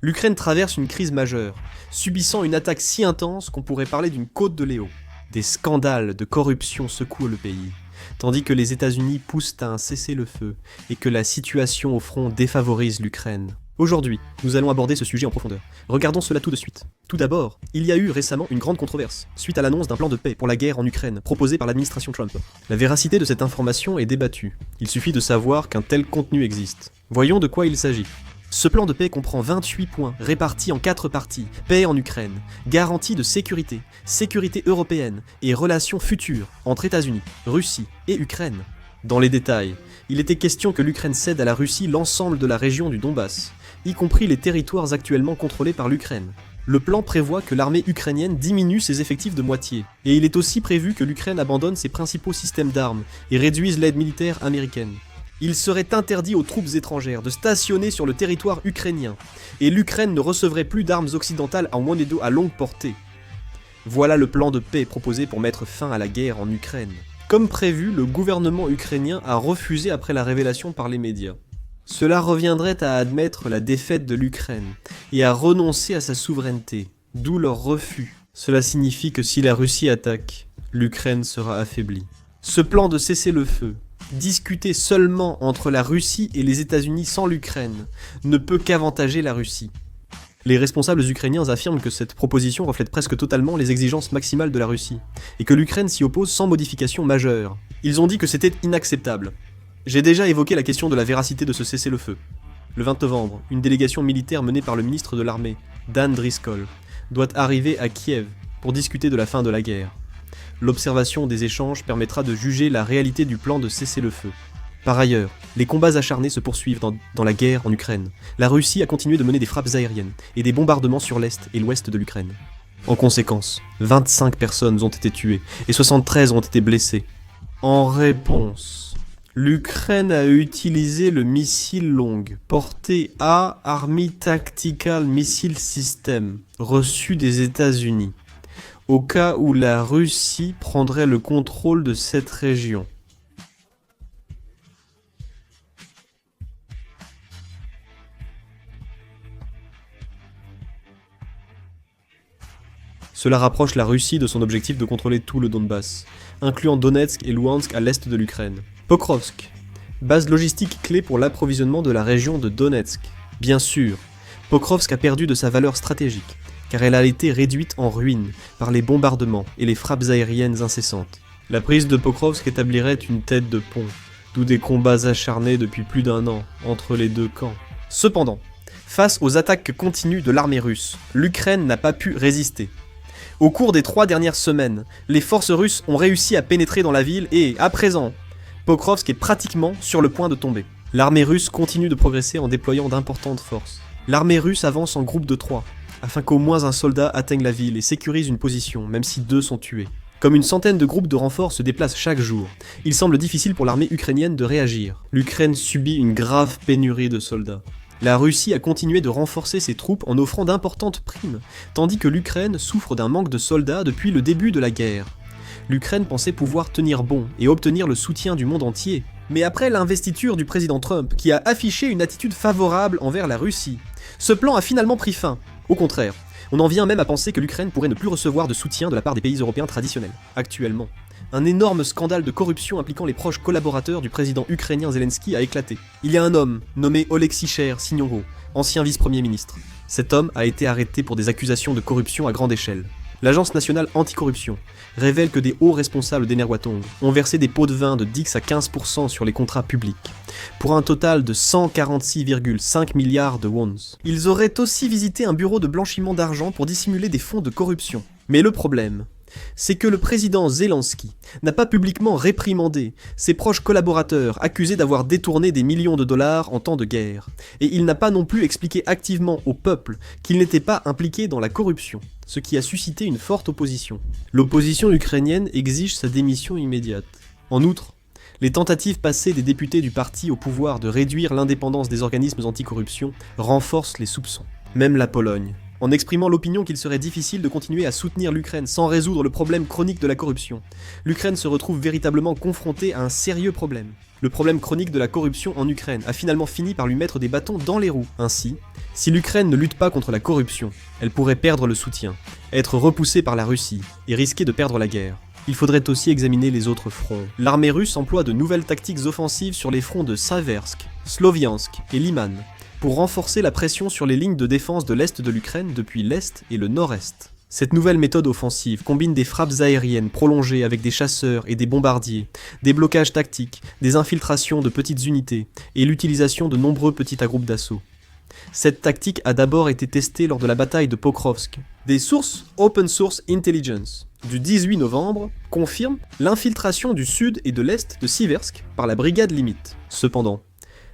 L'Ukraine traverse une crise majeure, subissant une attaque si intense qu'on pourrait parler d'une côte de Léo. Des scandales de corruption secouent le pays, tandis que les États-Unis poussent à un cessez-le-feu et que la situation au front défavorise l'Ukraine. Aujourd'hui, nous allons aborder ce sujet en profondeur. Regardons cela tout de suite. Tout d'abord, il y a eu récemment une grande controverse, suite à l'annonce d'un plan de paix pour la guerre en Ukraine, proposé par l'administration Trump. La véracité de cette information est débattue. Il suffit de savoir qu'un tel contenu existe. Voyons de quoi il s'agit. Ce plan de paix comprend 28 points, répartis en 4 parties. Paix en Ukraine, garantie de sécurité, sécurité européenne et relations futures entre États-Unis, Russie et Ukraine. Dans les détails, il était question que l'Ukraine cède à la Russie l'ensemble de la région du Donbass, y compris les territoires actuellement contrôlés par l'Ukraine. Le plan prévoit que l'armée ukrainienne diminue ses effectifs de moitié, et il est aussi prévu que l'Ukraine abandonne ses principaux systèmes d'armes et réduise l'aide militaire américaine. Il serait interdit aux troupes étrangères de stationner sur le territoire ukrainien, et l'Ukraine ne recevrait plus d'armes occidentales en monédo à longue portée. Voilà le plan de paix proposé pour mettre fin à la guerre en Ukraine. Comme prévu, le gouvernement ukrainien a refusé après la révélation par les médias. Cela reviendrait à admettre la défaite de l'Ukraine et à renoncer à sa souveraineté, d'où leur refus. Cela signifie que si la Russie attaque, l'Ukraine sera affaiblie. Ce plan de cessez-le-feu, discuté seulement entre la Russie et les États-Unis sans l'Ukraine, ne peut qu'avantager la Russie. Les responsables ukrainiens affirment que cette proposition reflète presque totalement les exigences maximales de la Russie, et que l'Ukraine s'y oppose sans modification majeure. Ils ont dit que c'était inacceptable. J'ai déjà évoqué la question de la véracité de ce cessez-le-feu. Le 20 novembre, une délégation militaire menée par le ministre de l'armée, Dan Driscoll, doit arriver à Kiev pour discuter de la fin de la guerre. L'observation des échanges permettra de juger la réalité du plan de cessez-le-feu. Par ailleurs, les combats acharnés se poursuivent dans la guerre en Ukraine. La Russie a continué de mener des frappes aériennes et des bombardements sur l'est et l'ouest de l'Ukraine. En conséquence, 25 personnes ont été tuées et 73 ont été blessées. En réponse, l'Ukraine a utilisé le missile longue portée A Army Tactical Missile System, reçu des États-Unis, au cas où la Russie prendrait le contrôle de cette région. Cela rapproche la Russie de son objectif de contrôler tout le Donbass, incluant Donetsk et Louhansk à l'est de l'Ukraine. Pokrovsk, base logistique clé pour l'approvisionnement de la région de Donetsk. Bien sûr, Pokrovsk a perdu de sa valeur stratégique, car elle a été réduite en ruines par les bombardements et les frappes aériennes incessantes. La prise de Pokrovsk établirait une tête de pont, d'où des combats acharnés depuis plus d'1 an entre les deux camps. Cependant, face aux attaques continues de l'armée russe, l'Ukraine n'a pas pu résister. Au cours des 3 dernières semaines, les forces russes ont réussi à pénétrer dans la ville et, à présent, Pokrovsk est pratiquement sur le point de tomber. L'armée russe continue de progresser en déployant d'importantes forces. L'armée russe avance en groupe de 3, afin qu'au moins un soldat atteigne la ville et sécurise une position, même si 2 sont tués. Comme une centaine de groupes de renforts se déplacent chaque jour, il semble difficile pour l'armée ukrainienne de réagir. L'Ukraine subit une grave pénurie de soldats. La Russie a continué de renforcer ses troupes en offrant d'importantes primes, tandis que l'Ukraine souffre d'un manque de soldats depuis le début de la guerre. L'Ukraine pensait pouvoir tenir bon et obtenir le soutien du monde entier. Mais après l'investiture du président Trump, qui a affiché une attitude favorable envers la Russie, ce plan a finalement pris fin. Au contraire, on en vient même à penser que l'Ukraine pourrait ne plus recevoir de soutien de la part des pays européens traditionnels. Actuellement, un énorme scandale de corruption impliquant les proches collaborateurs du président ukrainien Zelensky a éclaté. Il y a un homme, nommé Oleksiy Cher-Signoro, ancien vice-premier ministre. Cet homme a été arrêté pour des accusations de corruption à grande échelle. L'agence nationale anticorruption révèle que des hauts responsables d'Energoatom ont versé des pots de vin de 10 à 15% sur les contrats publics, pour un total de 146,5 milliards de wons. Ils auraient aussi visité un bureau de blanchiment d'argent pour dissimuler des fonds de corruption. Mais le problème, c'est que le président Zelensky n'a pas publiquement réprimandé ses proches collaborateurs accusés d'avoir détourné des millions de dollars en temps de guerre, et il n'a pas non plus expliqué activement au peuple qu'il n'était pas impliqué dans la corruption, ce qui a suscité une forte opposition. L'opposition ukrainienne exige sa démission immédiate. En outre, les tentatives passées des députés du parti au pouvoir de réduire l'indépendance des organismes anticorruption renforcent les soupçons. Même la Pologne, en exprimant l'opinion qu'il serait difficile de continuer à soutenir l'Ukraine sans résoudre le problème chronique de la corruption. L'Ukraine se retrouve véritablement confrontée à un sérieux problème. Le problème chronique de la corruption en Ukraine a finalement fini par lui mettre des bâtons dans les roues. Ainsi, si l'Ukraine ne lutte pas contre la corruption, elle pourrait perdre le soutien, être repoussée par la Russie et risquer de perdre la guerre. Il faudrait aussi examiner les autres fronts. L'armée russe emploie de nouvelles tactiques offensives sur les fronts de Siversk, Sloviansk et Liman, pour renforcer la pression sur les lignes de défense de l'est de l'Ukraine depuis l'est et le nord-est. Cette nouvelle méthode offensive combine des frappes aériennes prolongées avec des chasseurs et des bombardiers, des blocages tactiques, des infiltrations de petites unités et l'utilisation de nombreux petits groupes d'assaut. Cette tactique a d'abord été testée lors de la bataille de Pokrovsk. Des sources Open Source Intelligence du 18 novembre confirment l'infiltration du sud et de l'est de Siversk par la brigade limite. Cependant,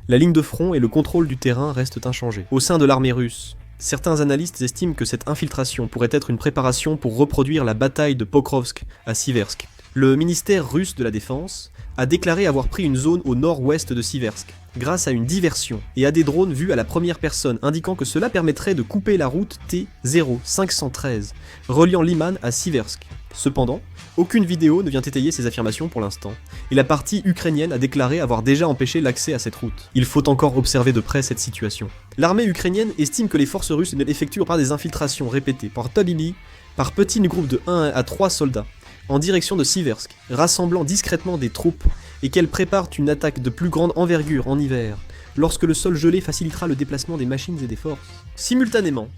la ligne de front et le contrôle du terrain restent inchangés. Au sein de l'armée russe, certains analystes estiment que cette infiltration pourrait être une préparation pour reproduire la bataille de Pokrovsk à Siversk. Le ministère russe de la Défense a déclaré avoir pris une zone au nord-ouest de Siversk, grâce à une diversion et à des drones vus à la première personne, indiquant que cela permettrait de couper la route T-0513, reliant Liman à Siversk. Cependant, aucune vidéo ne vient étayer ces affirmations pour l'instant, et la partie ukrainienne a déclaré avoir déjà empêché l'accès à cette route. Il faut encore observer de près cette situation. L'armée ukrainienne estime que les forces russes n'effectuent pas des infiltrations répétées par Tabili, par petits groupes de 1 à 3 soldats, en direction de Siversk, rassemblant discrètement des troupes, et qu'elles préparent une attaque de plus grande envergure en hiver, lorsque le sol gelé facilitera le déplacement des machines et des forces. Simultanément,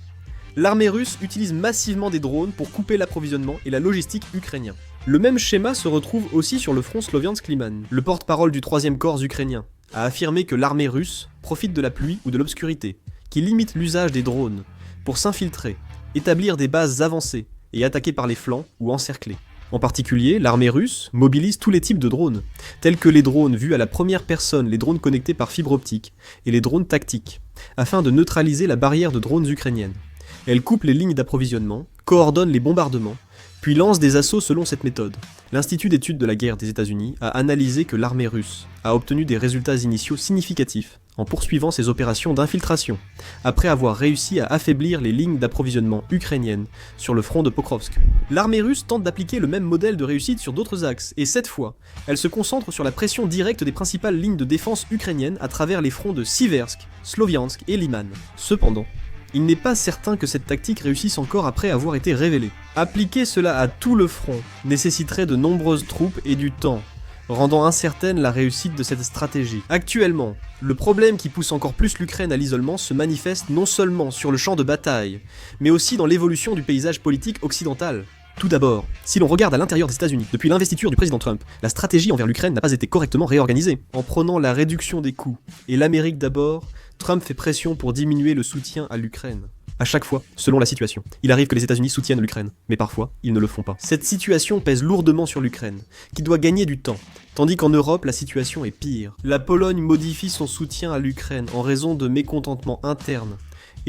l'armée russe utilise massivement des drones pour couper l'approvisionnement et la logistique ukrainien. Le même schéma se retrouve aussi sur le front Sloviansk-Liman. Le porte-parole du 3e corps ukrainien a affirmé que l'armée russe profite de la pluie ou de l'obscurité, qui limite l'usage des drones, pour s'infiltrer, établir des bases avancées et attaquer par les flancs ou encercler. En particulier, l'armée russe mobilise tous les types de drones, tels que les drones vus à la première personne, les drones connectés par fibre optique et les drones tactiques, afin de neutraliser la barrière de drones ukrainienne. Elle coupe les lignes d'approvisionnement, coordonne les bombardements, puis lance des assauts selon cette méthode. L'Institut d'études de la guerre des États-Unis a analysé que l'armée russe a obtenu des résultats initiaux significatifs en poursuivant ses opérations d'infiltration, après avoir réussi à affaiblir les lignes d'approvisionnement ukrainiennes sur le front de Pokrovsk. L'armée russe tente d'appliquer le même modèle de réussite sur d'autres axes, et cette fois, elle se concentre sur la pression directe des principales lignes de défense ukrainiennes à travers les fronts de Siversk, Sloviansk et Liman. Cependant, il n'est pas certain que cette tactique réussisse encore après avoir été révélée. Appliquer cela à tout le front nécessiterait de nombreuses troupes et du temps, rendant incertaine la réussite de cette stratégie. Actuellement, le problème qui pousse encore plus l'Ukraine à l'isolement se manifeste non seulement sur le champ de bataille, mais aussi dans l'évolution du paysage politique occidental. Tout d'abord, si l'on regarde à l'intérieur des États-Unis, depuis l'investiture du président Trump, la stratégie envers l'Ukraine n'a pas été correctement réorganisée. En prenant la réduction des coûts et l'Amérique d'abord, Trump fait pression pour diminuer le soutien à l'Ukraine. À chaque fois, selon la situation. Il arrive que les États-Unis soutiennent l'Ukraine, mais parfois, ils ne le font pas. Cette situation pèse lourdement sur l'Ukraine, qui doit gagner du temps, tandis qu'en Europe, la situation est pire. La Pologne modifie son soutien à l'Ukraine en raison de mécontentements internes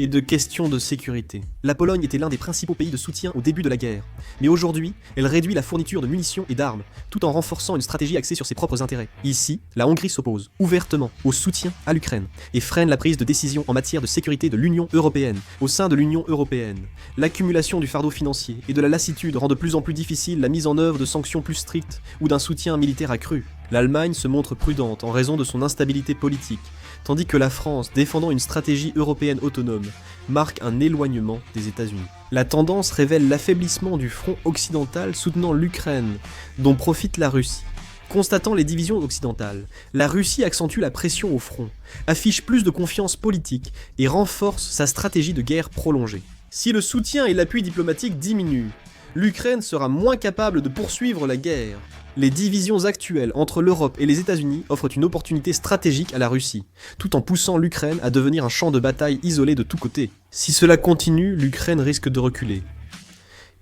et de questions de sécurité. La Pologne était l'un des principaux pays de soutien au début de la guerre, mais aujourd'hui, elle réduit la fourniture de munitions et d'armes, tout en renforçant une stratégie axée sur ses propres intérêts. Ici, la Hongrie s'oppose ouvertement au soutien à l'Ukraine et freine la prise de décision en matière de sécurité de l'Union européenne. Au sein de l'Union européenne, l'accumulation du fardeau financier et de la lassitude rend de plus en plus difficile la mise en œuvre de sanctions plus strictes ou d'un soutien militaire accru. L'Allemagne se montre prudente en raison de son instabilité politique, tandis que la France, défendant une stratégie européenne autonome, marque un éloignement des États-Unis. La tendance révèle l'affaiblissement du front occidental soutenant l'Ukraine, dont profite la Russie. Constatant les divisions occidentales, la Russie accentue la pression au front, affiche plus de confiance politique et renforce sa stratégie de guerre prolongée. Si le soutien et l'appui diplomatique diminuent, l'Ukraine sera moins capable de poursuivre la guerre. Les divisions actuelles entre l'Europe et les États-Unis offrent une opportunité stratégique à la Russie, tout en poussant l'Ukraine à devenir un champ de bataille isolé de tous côtés. Si cela continue, l'Ukraine risque de reculer.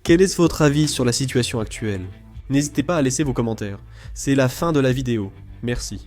Quel est votre avis sur la situation actuelle ? N'hésitez pas à laisser vos commentaires. C'est la fin de la vidéo. Merci.